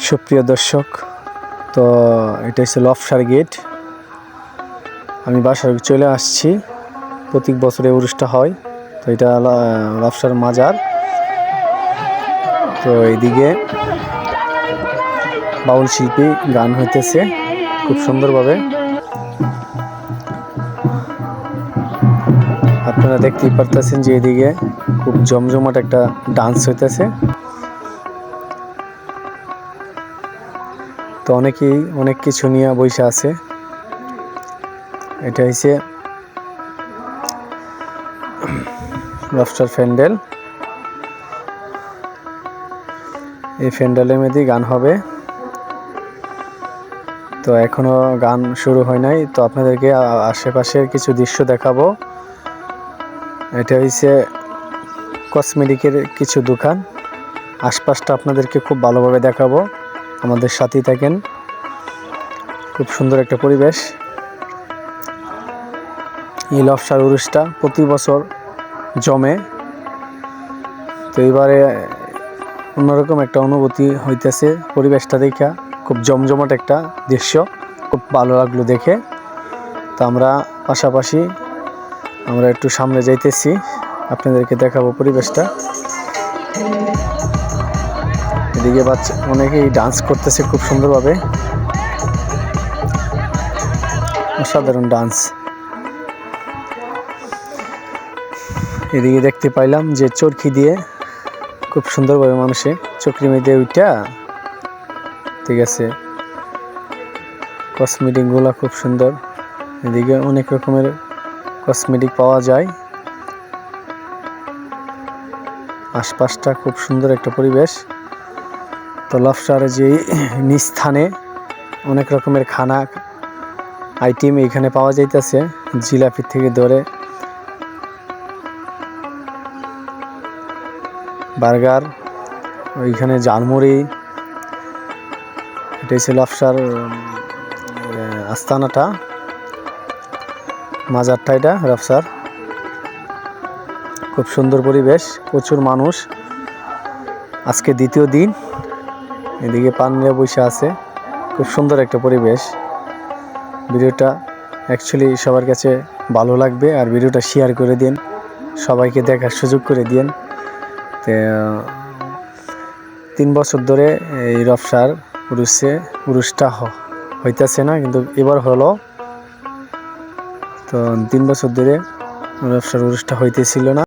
সুপ্রিয় দর্শক, তো এটা হচ্ছে লফসার গেট। আমি বাসায় চলে আসছি। প্রতি বছরে উরুসটা হয়, তো এটা লফসার মাজার। তো এইদিকে বাউল শিল্পী গান হইতেছে খুব সুন্দরভাবে, আপনারা দেখতেই পারতেছেন যে এদিকে খুব জমজমাট একটা ডান্স হইতেছে। তো অনেকেই অনেক কিছু নিয়ে বসে আছে। এটা হচ্ছে লফসার প্যান্ডেল। এই প্যান্ডেলের মধ্যে গান হবে, তো এখনো গান শুরু হয় নাই। তো আপনাদেরকে আশেপাশের কিছু দৃশ্য দেখাবো। এটা হচ্ছে কসমেটিকের কিছু দোকান। আশপাশটা আপনাদেরকে খুব ভালোভাবে দেখাবো, আমাদের সাথেই থাকেন। খুব সুন্দর একটা পরিবেশ। এই লফসার উরুসটা প্রতি বছর জমে। তো এবারে অন্যরকম একটা অনুভূতি হইতেছে পরিবেশটা দেখা। খুব জমজমাট একটা দৃশ্য, খুব ভালো লাগলো দেখে। তো আমরা পাশাপাশি আমরা একটু সামনে যাইতেছি, আপনাদেরকে দেখাবো পরিবেশটা। এদিকে বাচ্চা অনেকেই ডান্স করতেছে খুব সুন্দরভাবে, অসাধারণ ডান্স। এদিকে দেখতে পাইলাম যে চরকি দিয়ে খুব সুন্দরভাবে মানুষে চরকির মধ্যে ওইটা, ঠিক আছে, কসমেটিকগুলো খুব সুন্দর। এদিকে অনেক রকমের কসমেটিক পাওয়া যায়। আশপাশটা খুব সুন্দর একটা পরিবেশ। তো লফসার যে নিজ স্থানে অনেক রকমের খানা আইটেম এখানে পাওয়া যাইতেছে, জিলাপি থেকে ধরে বার্গার, ওইখানে ঝালমুড়ি। এটা হচ্ছে লফসার আস্তানাটা, মাজারটা এটা লফসার। খুব সুন্দর পরিবেশ, প্রচুর মানুষ। আজকে দ্বিতীয় দিন। এদিকে পান নিয়ে বসে আছে, খুব সুন্দর একটা পরিবেশ। ভিডিওটা অ্যাকচুয়ালি সবার কাছে ভালো লাগবে, আর ভিডিওটা শেয়ার করে দিন, সবাইকে দেখার সুযোগ করে দিন। তো 3 বছর ধরে এই লফসার উরুসটা হইতেছে না, কিন্তু এবার হলো। তো 3 বছর ধরে লফসার উরুসটা হইতেছিল না।